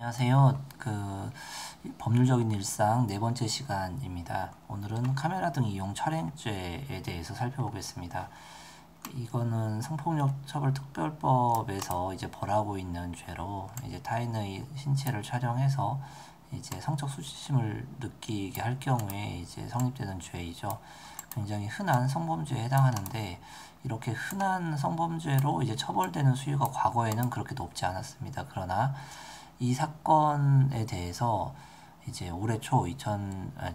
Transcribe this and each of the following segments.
안녕하세요. 법률적인 일상 네 번째 시간입니다. 오늘은 카메라 등 이용 촬영죄에 대해서 살펴보겠습니다. 이거는 성폭력처벌특별법에서 이제 벌하고 있는 죄로 이제 타인의 신체를 촬영해서 이제 성적 수치심을 느끼게 할 경우에 이제 성립되는 죄이죠. 굉장히 흔한 성범죄에 해당하는데 이렇게 흔한 성범죄로 이제 처벌되는 수위가 과거에는 그렇게 높지 않았습니다. 그러나 이 사건에 대해서 이제 올해 초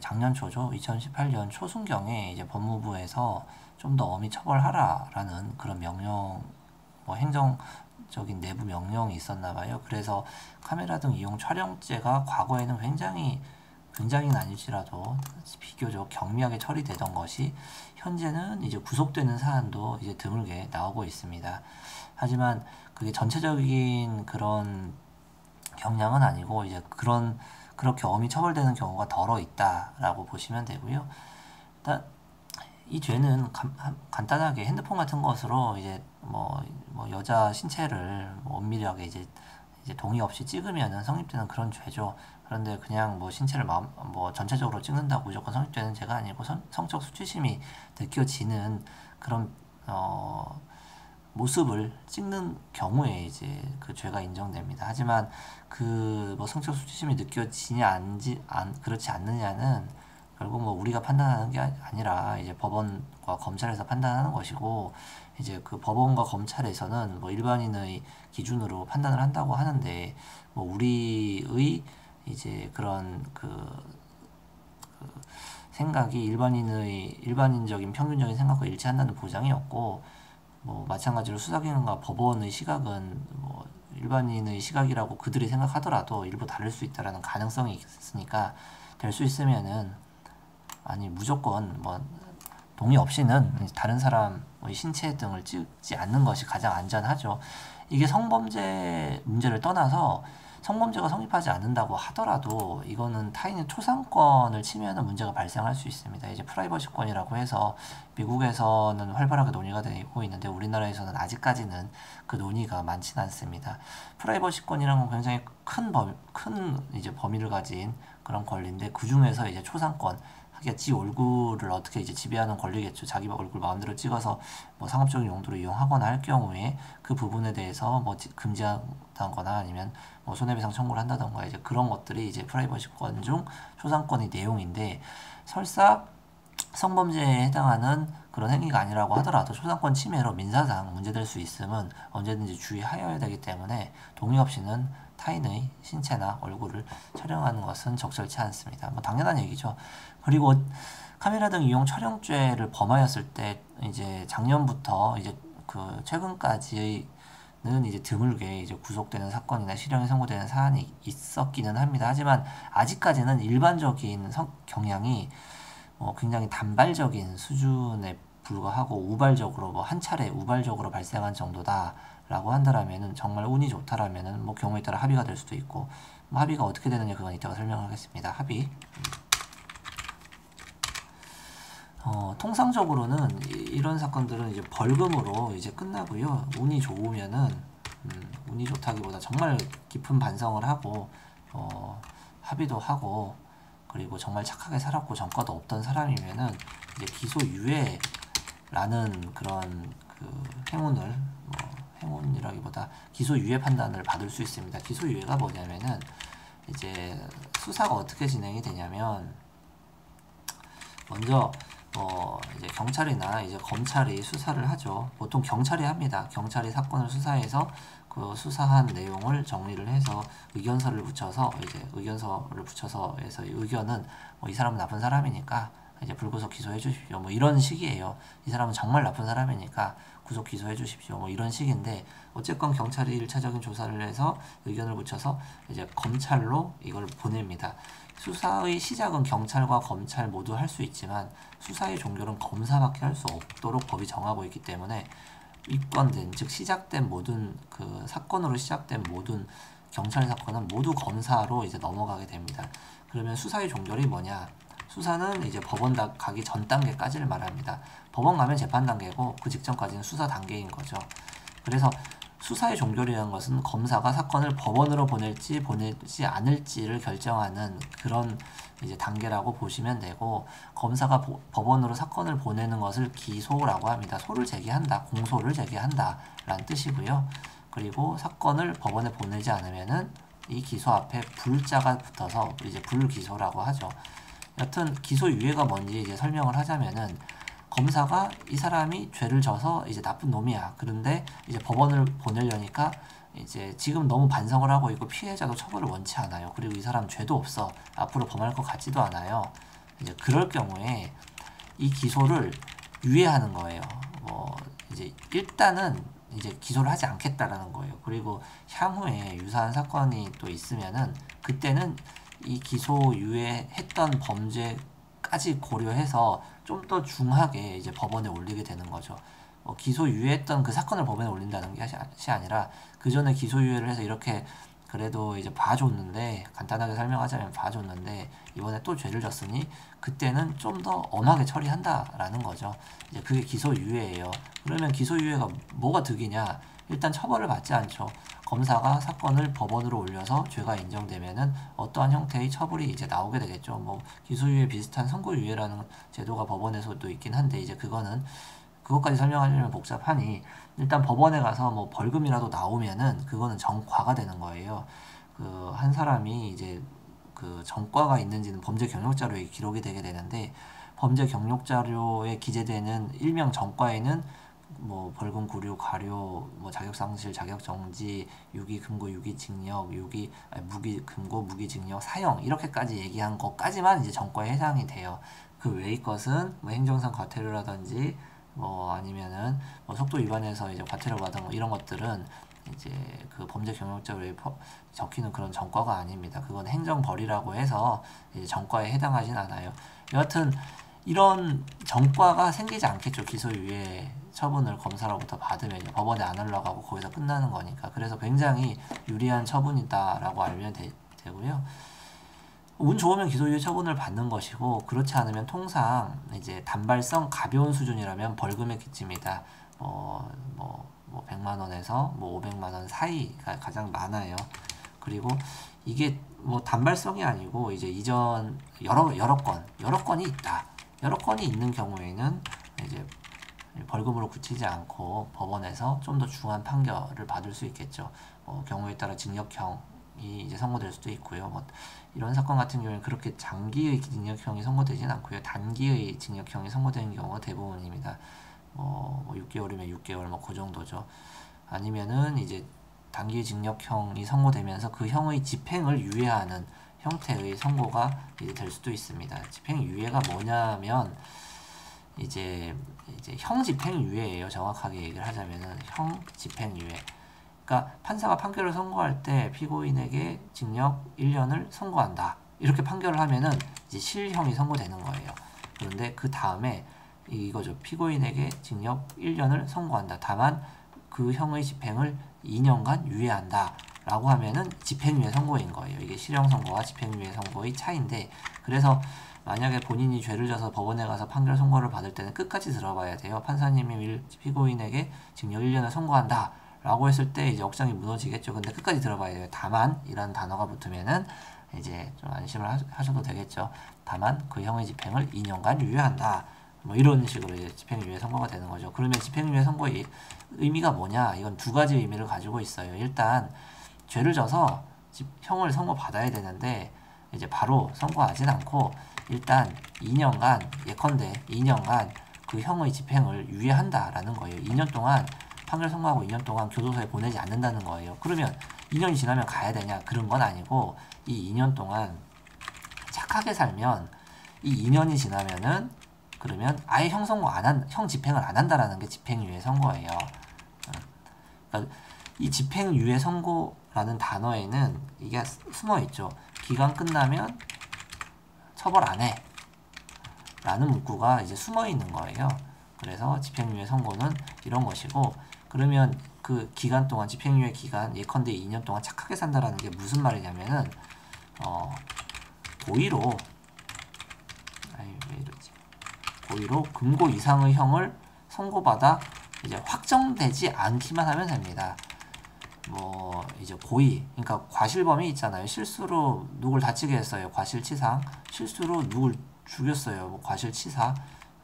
작년 초죠. 2018년 초순경에 이제 법무부에서 좀 더 엄히 처벌하라라는 그런 명령, 행정적인 내부 명령이 있었나 봐요. 그래서 카메라 등 이용 촬영죄가 과거에는 굉장히는 아닐지라도 비교적 경미하게 처리되던 것이 현재는 이제 구속되는 사안도 이제 드물게 나오고 있습니다. 하지만 그게 전체적인 그런 경향은 아니고 이제 그렇게 엄히 처벌되는 경우가 덜어 있다라고 보시면 되고요. 일단 이 죄는 간단하게 핸드폰 같은 것으로 이제 여자 신체를 엄밀하게 이제 동의 없이 찍으면은 성립되는 그런 죄죠. 그런데 그냥 신체를 전체적으로 찍는다고 무조건 성립되는 죄가 아니고 성적 수치심이 느껴지는 그런 모습을 찍는 경우에 이제 그 죄가 인정됩니다. 하지만 성적 수치심이 느껴지냐 그렇지 않느냐는 결국 우리가 판단하는 게 아니라 이제 법원과 검찰에서 판단하는 것이고, 이제 그 법원과 검찰에서는 일반인의 기준으로 판단을 한다고 하는데 우리의 이제 그런 생각이 일반인적인 평균적인 생각과 일치한다는 보장이 없고, 마찬가지로 수사기관과 법원의 시각은 일반인의 시각이라고 그들이 생각하더라도 일부 다를 수 있다라는 가능성이 있으니까 될 수 있으면은 무조건 동의 없이는 다른 사람의 신체 등을 찍지 않는 것이 가장 안전하죠. 이게 성범죄 문제를 떠나서 성범죄가 성립하지 않는다고 하더라도 이거는 타인의 초상권을 침해하는 문제가 발생할 수 있습니다. 이제 프라이버시권이라고 해서 미국에서는 활발하게 논의가 되고 있는데 우리나라에서는 아직까지는 그 논의가 많지는 않습니다. 프라이버시권이라는 건 굉장히 큰 이제 범위를 가진 그런 권리인데, 그 중에서 이제 초상권, 지 얼굴을 어떻게 이제 지배하는 권리겠죠. 자기 얼굴 마음대로 찍어서 상업적인 용도로 이용하거나 할 경우에 그 부분에 대해서 금지한다거나 아니면 손해배상 청구를 한다던가 이제 그런 것들이 이제 프라이버시권 중 초상권의 내용인데, 설사 성범죄에 해당하는 그런 행위가 아니라고 하더라도 초상권 침해로 민사상 문제될 수 있음은 언제든지 주의하여야 되기 때문에 동의 없이는 타인의 신체나 얼굴을 촬영하는 것은 적절치 않습니다. 당연한 얘기죠. 그리고 카메라 등 이용 촬영죄를 범하였을 때 이제 작년부터 이제 최근까지는 이제 드물게 이제 구속되는 사건이나 실형이 선고되는 사안이 있었기는 합니다. 하지만 아직까지는 일반적인 경향이 굉장히 단발적인 수준에 불과하고 우발적으로 한 차례 우발적으로 발생한 정도다라고 한다라면은, 정말 운이 좋다라면은 경우에 따라 합의가 될 수도 있고, 합의가 어떻게 되느냐 그건 이따가 설명하겠습니다. 합의. 통상적으로는 이런 사건들은 이제 벌금으로 이제 끝나고요. 운이 좋다기보다 정말 깊은 반성을 하고 합의도 하고, 그리고 정말 착하게 살았고 전과도 없던 사람이면은 이제 기소유예라는 그런 행운이라기보다 기소유예 판단을 받을 수 있습니다. 기소유예가 뭐냐면은 이제 수사가 어떻게 진행이 되냐면, 먼저 이제 경찰이나 이제 검찰이 수사를 하죠. 보통 경찰이 합니다. 경찰이 사건을 수사해서 그 수사한 내용을 정리를 해서 의견서를 붙여서 해서 의견은 이 사람은 나쁜 사람이니까 이제 불구속 기소해 주십시오. 이런 식이에요. 이 사람은 정말 나쁜 사람이니까 구속 기소해 주십시오. 이런 식인데, 어쨌건 경찰이 1차적인 조사를 해서 의견을 붙여서 이제 검찰로 이걸 보냅니다. 수사의 시작은 경찰과 검찰 모두 할 수 있지만 수사의 종결은 검사밖에 할 수 없도록 법이 정하고 있기 때문에 입건된, 즉 시작된 모든 사건으로 시작된 모든 경찰 사건은 모두 검사로 이제 넘어가게 됩니다. 그러면 수사의 종결이 뭐냐? 수사는 이제 법원 가기 전 단계까지를 말합니다. 법원 가면 재판 단계고 그 직전까지는 수사 단계인 거죠. 그래서 수사의 종결이라는 것은 검사가 사건을 법원으로 보낼지 보내지 않을지를 결정하는 그런 이제 단계라고 보시면 되고, 검사가 법원으로 사건을 보내는 것을 기소라고 합니다. 소를 제기한다, 공소를 제기한다 라는 뜻이고요. 그리고 사건을 법원에 보내지 않으면은 이 기소 앞에 불자가 붙어서 이제 불기소라고 하죠. 여튼 기소유예가 뭔지 이제 설명을 하자면은, 검사가 이 사람이 죄를 져서 이제 나쁜 놈이야. 그런데 이제 법원을 보내려니까 이제 지금 너무 반성을 하고 있고 피해자도 처벌을 원치 않아요. 그리고 이 사람 죄도 없어. 앞으로 범할 것 같지도 않아요. 이제 그럴 경우에 이 기소를 유예하는 거예요. 이제 일단은 이제 기소를 하지 않겠다라는 거예요. 그리고 향후에 유사한 사건이 또 있으면은 그때는 이 기소 유예했던 범죄까지 고려해서 좀 더 중하게 이제 법원에 올리게 되는 거죠. 기소 유예했던 그 사건을 법원에 올린다는 것이 아니라 그 전에 기소 유예를 해서 이렇게 그래도 이제 봐줬는데, 간단하게 설명하자면 봐줬는데 이번에 또 죄를 졌으니 그때는 좀 더 엄하게 처리한다라는 거죠. 이제 그게 기소 유예예요. 그러면 기소 유예가 뭐가 득이냐? 일단 처벌을 받지 않죠. 검사가 사건을 법원으로 올려서 죄가 인정되면은 어떠한 형태의 처벌이 이제 나오게 되겠죠. 기소유예 비슷한 선고유예라는 제도가 법원에서도 있긴 한데, 이제 그것까지 설명하려면 복잡하니 일단 법원에 가서 벌금이라도 나오면은 그거는 전과가 되는 거예요. 그 한 사람이 이제 그 전과가 있는지는 범죄 경력 자료에 기록이 되게 되는데, 범죄 경력 자료에 기재되는 일명 전과에는 벌금, 구류, 과료, 자격상실, 자격정지, 유기, 금고, 유기징역, 무기, 금고, 무기징역, 사형 이렇게까지 얘기한 것까지만 이제 전과에 해당이 돼요. 그 외의 것은 행정상 과태료라든지 아니면은 속도 위반해서 이제 과태료 받은 이런 것들은 이제 그 범죄 경력자료에 적히는 그런 전과가 아닙니다. 그건 행정벌이라고 해서 이제 전과에 해당하진 않아요. 여하튼 이런 전과가 생기지 않겠죠. 기소유예 처분을 검사로부터 받으면 법원에 안 올라가고 거기서 끝나는 거니까. 그래서 굉장히 유리한 처분이다라고 알면 되고요. 운 좋으면 기소유예 처분을 받는 것이고, 그렇지 않으면 통상 이제 단발성 가벼운 수준이라면 벌금에 그칩니다. 100만 원에서 500만 원 사이가 가장 많아요. 그리고 이게 단발성이 아니고 이제 이전 여러 건이 있다. 여러 건이 있는 경우에는 이제 벌금으로 그치지 않고 법원에서 좀 더 중한 판결을 받을 수 있겠죠. 경우에 따라 징역형이 이제 선고될 수도 있고요. 이런 사건 같은 경우에는 그렇게 장기의 징역형이 선고되진 않고요. 단기의 징역형이 선고되는 경우가 대부분입니다. 6개월이면 6개월 그 정도죠. 아니면은 이제 단기 징역형이 선고되면서 그 형의 집행을 유예하는 형태의 선고가 이제 될 수도 있습니다. 집행 유예가 뭐냐면 이제 형 집행 유예예요. 정확하게 얘기를 하자면은 형 집행 유예. 그러니까 판사가 판결을 선고할 때 피고인에게 징역 1년을 선고한다. 이렇게 판결을 하면은 이제 실형이 선고되는 거예요. 그런데 그 다음에 이거죠. 피고인에게 징역 1년을 선고한다. 다만 그 형의 집행을 2년간 유예한다. 라고 하면은 집행유예 선고인 거예요. 이게 실형 선고와 집행유예 선고의 차이인데, 그래서 만약에 본인이 죄를 져서 법원에 가서 판결 선고를 받을 때는 끝까지 들어봐야 돼요. 판사님이 피고인에게 징역 1년을 선고한다 라고 했을 때 이제 억장이 무너지겠죠. 근데 끝까지 들어봐야 돼요. 다만 이라는 단어가 붙으면은 이제 좀 안심을 하셔도 되겠죠. 다만 그 형의 집행을 2년간 유예한다. 이런 식으로 이제 집행유예 선고가 되는 거죠. 그러면 집행유예 선고의 의미가 뭐냐? 이건 두 가지 의미를 가지고 있어요. 일단 죄를 져서 형을 선고받아야 되는데 이제 바로 선고하진 않고 일단 2년간, 예컨대 2년간 그 형의 집행을 유예한다라는 거예요. 2년 동안 판결 선고하고 2년 동안 교도소에 보내지 않는다는 거예요. 그러면 2년이 지나면 가야 되냐? 그런 건 아니고, 이 2년 동안 착하게 살면 이 2년이 지나면은 그러면 아예 형 집행을 안 한다라는 게 집행유예 선고예요. 그러니까 이 집행유예 선고라는 단어에는 이게 숨어 있죠. 기간 끝나면 처벌 안 해. 라는 문구가 이제 숨어 있는 거예요. 그래서 집행유예 선고는 이런 것이고, 그러면 그 기간 동안, 집행유예 기간, 예컨대 2년 동안 착하게 산다라는 게 무슨 말이냐면은, 고의로 금고 이상의 형을 선고받아 이제 확정되지 않기만 하면 됩니다. 뭐 이제 고의, 그러니까 과실범이 있잖아요. 실수로 누굴 다치게 했어요. 과실치상. 실수로 누굴 죽였어요. 뭐 과실치사.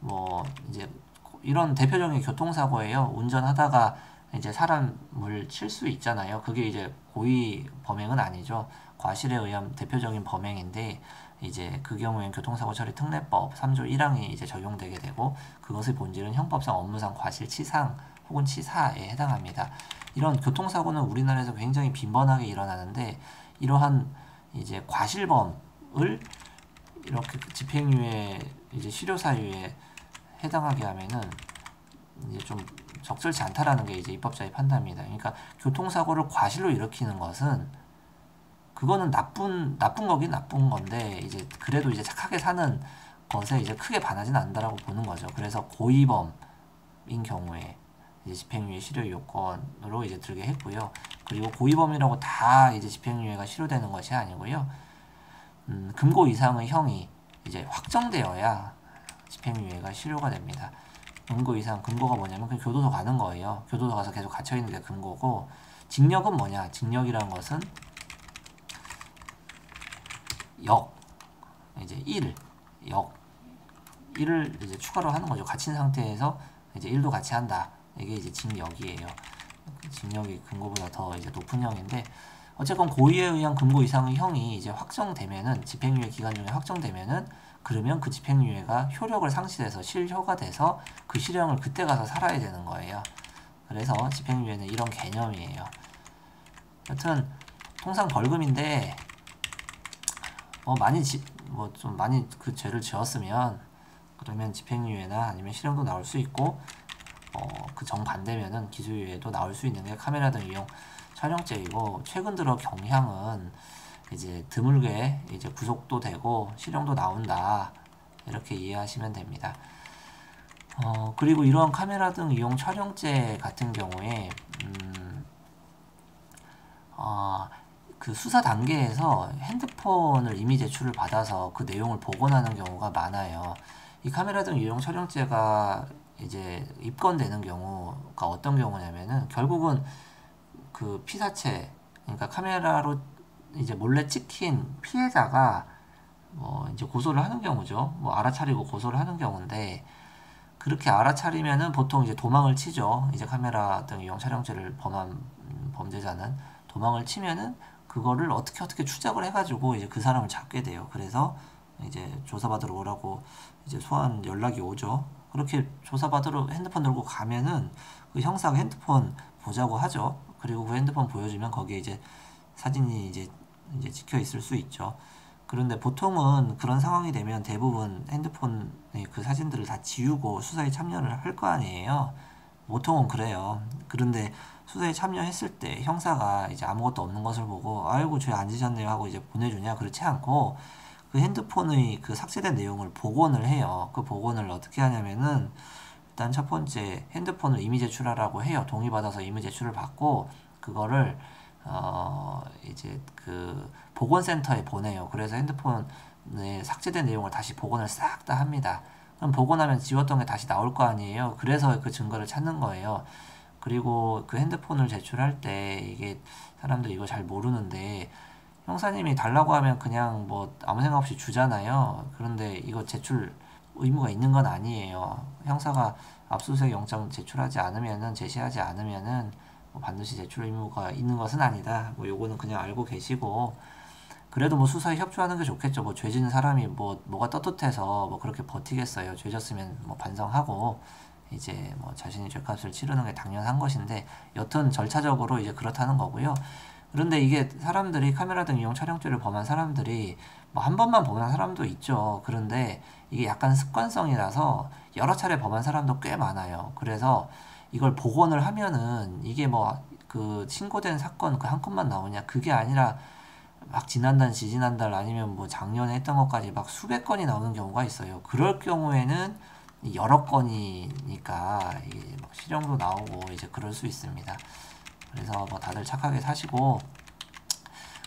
뭐 이제 이런 대표적인 교통사고예요. 운전하다가 이제 사람을 칠 수 있잖아요. 그게 이제 고의 범행은 아니죠. 과실에 의한 대표적인 범행인데 이제 그 경우엔 교통사고 처리 특례법 3조 1항이 이제 적용되게 되고 그것의 본질은 형법상 업무상 과실치상 혹은 치사에 해당합니다. 이런 교통사고는 우리나라에서 굉장히 빈번하게 일어나는데 이러한 이제 과실범을 이렇게 집행유예 이제 실효사유에 해당하게 하면은 이제 좀 적절치 않다라는 게 이제 입법자의 판단입니다. 그러니까 교통사고를 과실로 일으키는 것은 그거는 나쁜 거긴 나쁜 건데 이제 그래도 이제 착하게 사는 것에 이제 크게 반하진 않는다라고 보는 거죠. 그래서 고의범인 경우에 이제 집행유예 실효 요건으로 이제 들게 했고요. 그리고 고의범이라고 다 이제 집행유예가 실효되는 것이 아니고요. 금고 이상의 형이 이제 확정되어야 집행유예가 실효가 됩니다. 금고 이상, 금고가 뭐냐면 그냥 교도소 가는 거예요. 교도소 가서 계속 갇혀있는 게 금고고, 징역은 뭐냐? 징역이라는 것은 이제 1을 이제 추가로 하는 거죠. 갇힌 상태에서 이제 1도 같이 한다. 이게 이제 징역이에요. 징역이 금고보다 더 이제 높은 형인데, 어쨌건 고의에 의한 금고 이상의 형이 이제 확정되면은, 집행유예 기간 중에 확정되면은, 그러면 그 집행유예가 효력을 상실해서 실효가 돼서 그 실형을 그때 가서 살아야 되는 거예요. 그래서 집행유예는 이런 개념이에요. 여튼 통상 벌금인데 좀 많이 그 죄를 지었으면 그러면 집행유예나 아니면 실형도 나올 수 있고, 그 정반대면은 기소유예도 나올 수 있는 게 카메라 등 이용 촬영죄이고, 최근 들어 경향은 이제 드물게 이제 구속도 되고 실형도 나온다, 이렇게 이해하시면 됩니다. 그리고 이러한 카메라 등 이용 촬영죄 같은 경우에 그 수사 단계에서 핸드폰을 이미 제출을 받아서 그 내용을 복원하는 경우가 많아요. 이 카메라 등 이용 촬영죄가 이제 입건되는 경우가 어떤 경우냐면은, 결국은 그 피사체, 그러니까 카메라로 이제 몰래 찍힌 피해자가 이제 고소를 하는 경우죠. 알아차리고 고소를 하는 경우인데, 그렇게 알아차리면은 보통 이제 도망을 치죠. 이제 카메라 등 이용 촬영죄를 범한 범죄자는 도망을 치면은 그거를 어떻게 추적을 해가지고 이제 그 사람을 잡게 돼요. 그래서 이제 조사받으러 오라고 이제 소환 연락이 오죠. 그렇게 조사받으러 핸드폰 들고 가면은 그 형사가 핸드폰 보자고 하죠. 그리고 그 핸드폰 보여주면 거기에 이제 사진이 이제 찍혀 있을 수 있죠. 그런데 보통은 그런 상황이 되면 대부분 핸드폰의 그 사진들을 다 지우고 수사에 참여를 할 거 아니에요. 보통은 그래요. 그런데 수사에 참여했을 때 형사가 이제 아무것도 없는 것을 보고 아이고 죄 안 지셨네요 하고 이제 보내주냐? 그렇지 않고 그 핸드폰의 그 삭제된 내용을 복원을 해요. 그 복원을 어떻게 하냐면은, 일단 첫 번째 핸드폰을 이미 제출하라고 해요. 동의받아서 이미 제출을 받고 그거를 이제 그 보건센터에 보내요. 그래서 핸드폰에 삭제된 내용을 다시 복원을 싹 다 합니다. 그럼 복원하면 지웠던 게 다시 나올 거 아니에요. 그래서 그 증거를 찾는 거예요. 그리고 그 핸드폰을 제출할 때 이게 사람들이 이거 잘 모르는데, 형사님이 달라고 하면 그냥 아무 생각 없이 주잖아요. 그런데 이거 제출 의무가 있는 건 아니에요. 형사가 압수수색 영장 제출하지 않으면은, 제시하지 않으면은 반드시 제출 의무가 있는 것은 아니다. 요거는 그냥 알고 계시고, 그래도 수사에 협조하는 게 좋겠죠. 죄 지은 사람이 뭐가 떳떳해서 그렇게 버티겠어요. 죄 졌으면 반성하고 이제 자신이 죄값을 치르는 게 당연한 것인데, 여튼 절차적으로 이제 그렇다는 거고요. 그런데 이게 사람들이 카메라 등 이용 촬영죄를 범한 사람들이 한 번만 범한 사람도 있죠. 그런데 이게 약간 습관성이라서 여러 차례 범한 사람도 꽤 많아요. 그래서 이걸 복원을 하면은 이게 그 신고된 사건 그 한 건만 나오냐? 그게 아니라 막 지난달 지지난달 아니면 작년에 했던 것까지 수백 건이 나오는 경우가 있어요. 그럴 경우에는 여러 건이니까 이게 실형도 나오고 이제 그럴 수 있습니다. 그래서 다들 착하게 사시고,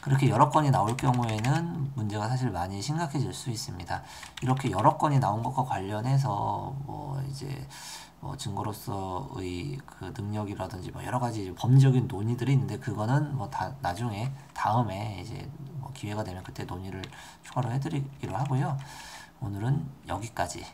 그렇게 여러 건이 나올 경우에는 문제가 사실 많이 심각해질 수 있습니다. 이렇게 여러 건이 나온 것과 관련해서 뭐 이제 뭐 증거로서의 그 능력이라든지 뭐 여러 가지 법리적인 논의들이 있는데 그거는 뭐 다 나중에 다음에 이제 뭐 기회가 되면 그때 논의를 추가로 해드리기로 하고요. 오늘은 여기까지